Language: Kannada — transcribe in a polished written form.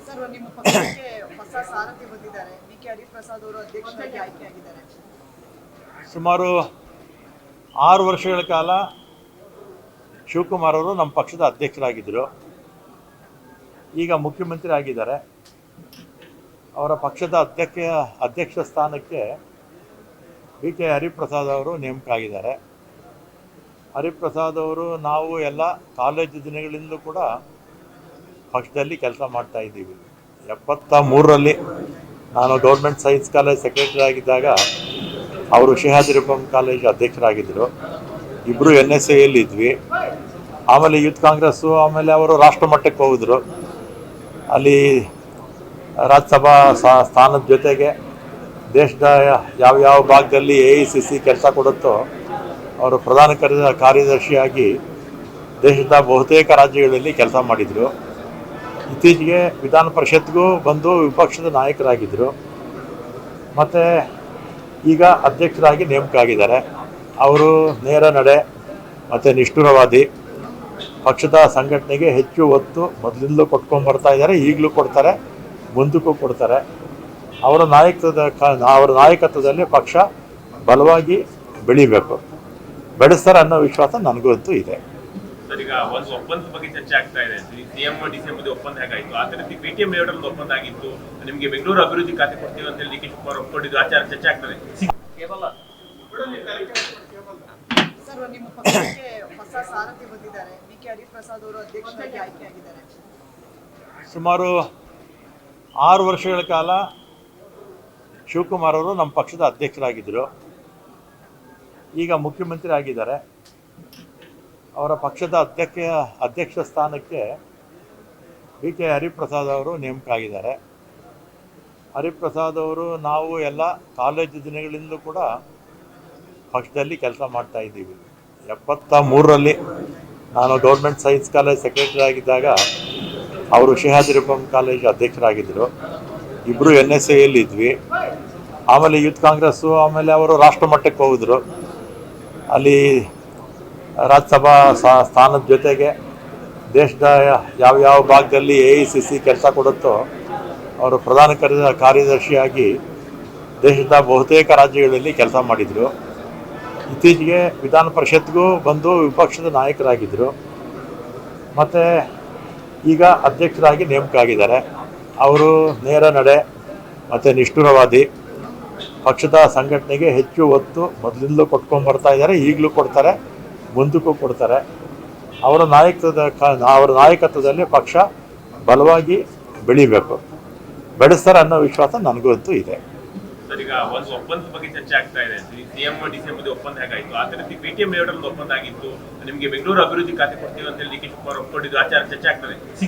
ಸರ್, ನಿಮ್ಮ ಪಕ್ಷಕ್ಕೆ ಹೊಸ ಸಾರಥಿ ಬಂದಿದ್ದಾರೆ. ಕೆ ಹರಿಪ್ರಸಾದ್ ಅವರು ಅಧ್ಯಕ್ಷರಾಗಿ ಆಯ್ಕೆಯಾಗಿದ್ದಾರೆ. ಸುಮಾರು 6 ವರ್ಷಗಳ ಕಾಲ ಶಿವಕುಮಾರ್ ಅವರು ನಮ್ಮ ಪಕ್ಷದ ಅಧ್ಯಕ್ಷರಾಗಿದ್ದರು. ಈಗ ಮುಖ್ಯಮಂತ್ರಿ ಆಗಿದ್ದಾರೆ. ಅವರ ಪಕ್ಷದ ಅಧ್ಯಕ್ಷ ಸ್ಥಾನಕ್ಕೆ ಕೆ ಹರಿಪ್ರಸಾದ್ ಅವರು ನೇಮಕ ಆಗಿದ್ದಾರೆ. ಹರಿಪ್ರಸಾದ್ ಅವರು ನಾವು ಎಲ್ಲ ಕಾಲೇಜು ದಿನಗಳಿಂದಲೂ ಕೂಡ ಪಕ್ಷದಲ್ಲಿ ಕೆಲಸ ಮಾಡ್ತಾ ಇದ್ದೀವಿ. 73ರಲ್ಲಿ ನಾನು ಗೌರ್ಮೆಂಟ್ ಸೈನ್ಸ್ ಕಾಲೇಜ್ ಸೆಕ್ರೆಟರಿ ಆಗಿದ್ದಾಗ ಅವರು ಶೇಹಾದ್ರಿಪಂ ಕಾಲೇಜ್ ಅಧ್ಯಕ್ಷರಾಗಿದ್ದರು. ಇಬ್ಬರು NSAಯಲ್ಲಿ ಇದ್ವಿ. ಆಮೇಲೆ ಯೂತ್ ಕಾಂಗ್ರೆಸ್ಸು, ಆಮೇಲೆ ಅವರು ರಾಷ್ಟ್ರ ಮಟ್ಟಕ್ಕೆ ಹೋಗಿದ್ರು. ಅಲ್ಲಿ ರಾಜ್ಯಸಭಾ ಸ್ಥಾನದ ಜೊತೆಗೆ ದೇಶದ ಯಾವ್ಯಾವ ಭಾಗದಲ್ಲಿ AICC ಕೆಲಸ ಕೊಡುತ್ತೋ ಅವರು ಪ್ರಧಾನ ಕಾರ್ಯದರ್ಶಿಯಾಗಿ ದೇಶದ ಬಹುತೇಕ ರಾಜ್ಯಗಳಲ್ಲಿ ಕೆಲಸ ಮಾಡಿದರು. ಇತ್ತೀಚೆಗೆ ವಿಧಾನ ಪರಿಷತ್ಗೂ ಬಂದು ವಿಪಕ್ಷದ ನಾಯಕರಾಗಿದ್ದರು. ಮತ್ತು ಈಗ ಅಧ್ಯಕ್ಷರಾಗಿ ನೇಮಕ ಆಗಿದ್ದಾರೆ. ಅವರು ನೇರ ನಡೆ ಮತ್ತು ನಿಷ್ಠುರವಾದಿ. ಪಕ್ಷದ ಸಂಘಟನೆಗೆ ಹೆಚ್ಚು ಒತ್ತು ಮೊದಲಿಂದಲೂ ಕೊಟ್ಕೊಂಡ್ಬರ್ತಾ ಇದ್ದಾರೆ, ಈಗಲೂ ಕೊಡ್ತಾರೆ, ಮುಂದಕ್ಕೂ ಕೊಡ್ತಾರೆ. ಅವರ ನಾಯಕತ್ವದಲ್ಲಿ ಪಕ್ಷ ಬಲವಾಗಿ ಬೆಳಿಬೇಕು, ಬೆಳೆಸ್ತಾರೆ ಅನ್ನೋ ವಿಶ್ವಾಸ ನನಗಂತೂ ಇದೆ. ಸರ್, ಈಗ ಒಂದು ಒಪ್ಪಂದದ ಬಗ್ಗೆ ಚರ್ಚೆ ಆಗ್ತಾ ಇದೆ. CM DCM ಒಪ್ಪಂದ ಹೇಗಾಯಿತು, ಆ ರೀತಿ PTM ಲೇಔಟ್ ಒಂದು ಒಪ್ಪಂದ ಆಗಿತ್ತು. ನಿಮಗೆ ಬೆಂಗಳೂರು ಅಭಿವೃದ್ಧಿ ಖಾತೆ ಕೊಡ್ತೀವಿ ಅಂತ ಹೇಳಿ DK ಶಿವಕುಮಾರ್ ಒಪ್ಪಿಕೊಂಡಿದ್ದು ಆಚಾರ ಚರ್ಚೆ ಆಗ್ತದೆ. ಸರ್, ನಿಮ್ಮ ಪಕ್ಷಕ್ಕೆ ಹೊಸ ಸಾರಥಿ ಬಂದಿದ್ದಾರೆ. ಕೆ ಹರಿಪ್ರಸಾದ್ ಅವರು ಅಧ್ಯಕ್ಷರಾಗಿ ಆಯ್ಕೆಯಾಗಿದ್ದಾರೆ. ಸುಮಾರು 6 ವರ್ಷಗಳ ಕಾಲ ಶಿವಕುಮಾರ್ ಅವರು ನಮ್ಮ ಪಕ್ಷದ ಅಧ್ಯಕ್ಷರಾಗಿದ್ದರು. ಈಗ ಮುಖ್ಯಮಂತ್ರಿ ಆಗಿದ್ದಾರೆ. ಅವರ ಪಕ್ಷದ ಅಧ್ಯಕ್ಷ ಸ್ಥಾನಕ್ಕೆ ಕೆ ಹರಿಪ್ರಸಾದ್ ಅವರು ನೇಮಕ ಆಗಿದ್ದಾರೆ. ಹರಿಪ್ರಸಾದ್ ಅವರು ನಾವು ಎಲ್ಲ ಕಾಲೇಜು ದಿನಗಳಿಂದಲೂ ಕೂಡ ಪಕ್ಷದಲ್ಲಿ ಕೆಲಸ ಮಾಡ್ತಾ ಇದ್ದೀವಿ. 73ರಲ್ಲಿ ನಾನು ಗೌರ್ಮೆಂಟ್ ಸೈನ್ಸ್ ಕಾಲೇಜ್ ಸೆಕ್ರೆಟರಿ ಆಗಿದ್ದಾಗ ಅವರು ಶೇಹಾದ್ರಿಪಂ ಕಾಲೇಜ್ ಅಧ್ಯಕ್ಷರಾಗಿದ್ದರು. ಇಬ್ಬರು NSAಯಲ್ಲಿ ಇದ್ವಿ. ಆಮೇಲೆ ಯೂತ್ ಕಾಂಗ್ರೆಸ್ಸು, ಆಮೇಲೆ ಅವರು ರಾಷ್ಟ್ರ ಮಟ್ಟಕ್ಕೆ ಹೋಗಿದ್ರು. ಅಲ್ಲಿ ರಾಜ್ಯಸಭಾ ಸ್ಥಾನದ ಜೊತೆಗೆ ದೇಶದ ಯಾವ್ಯಾವ ಭಾಗದಲ್ಲಿ AICC ಕೆಲಸ ಕೊಡುತ್ತೋ ಅವರು ಪ್ರಧಾನ ಕಾರ್ಯದರ್ಶಿಯಾಗಿ ದೇಶದ ಬಹುತೇಕ ರಾಜ್ಯಗಳಲ್ಲಿ ಕೆಲಸ ಮಾಡಿದರು. ಇತ್ತೀಚೆಗೆ ವಿಧಾನ ಪರಿಷತ್ಗೂ ಬಂದು ವಿಪಕ್ಷದ ನಾಯಕರಾಗಿದ್ದರು. ಮತ್ತು ಈಗ ಅಧ್ಯಕ್ಷರಾಗಿ ನೇಮಕ ಆಗಿದ್ದಾರೆ. ಅವರು ನೇರ ನಡೆ ಮತ್ತು ನಿಷ್ಠುರವಾದಿ. ಪಕ್ಷದ ಸಂಘಟನೆಗೆ ಹೆಚ್ಚು ಒತ್ತು ಮೊದಲಿಂದಲೂ ಕೊಟ್ಕೊಂಡ್ಬರ್ತಾ ಇದ್ದಾರೆ, ಈಗಲೂ ಕೊಡ್ತಾರೆ, ಮುಂದಕ್ಕೂ ಕೊಡ್ತಾರೆ. ಅವರ ನಾಯಕತ್ವದಲ್ಲಿ ಪಕ್ಷ ಬಲವಾಗಿ ಬೆಳಿಬೇಕು, ಬೆಳೆಸ್ತಾರೆ ಅನ್ನೋ ವಿಶ್ವಾಸ ನನಗಂತೂ ಇದೆ. ಸರ್, ಈಗ ಒಂದು ಒಪ್ಪಂದದ ಬಗ್ಗೆ ಚರ್ಚೆ ಆಗ್ತಾ ಇದೆ. CM DCM ಒಪ್ಪಂದ ಹೇಗಾಯಿತು, ಆ ರೀತಿ PTM ಲೇಔಟ್ ಒಂದು ಒಪ್ಪಂದ ಆಗಿತ್ತು. ನಿಮಗೆ ಬೆಂಗಳೂರು ಅಭಿವೃದ್ಧಿ ಖಾತೆ ಕೊಡ್ತೀವಿ ಅಂತ ಹೇಳಿ DK ಶಿವಕುಮಾರ್ ಒಪ್ಪಿಕೊಂಡಿದ್ದು ಆಚಾರ ಚರ್ಚೆ ಆಗ್ತದೆ.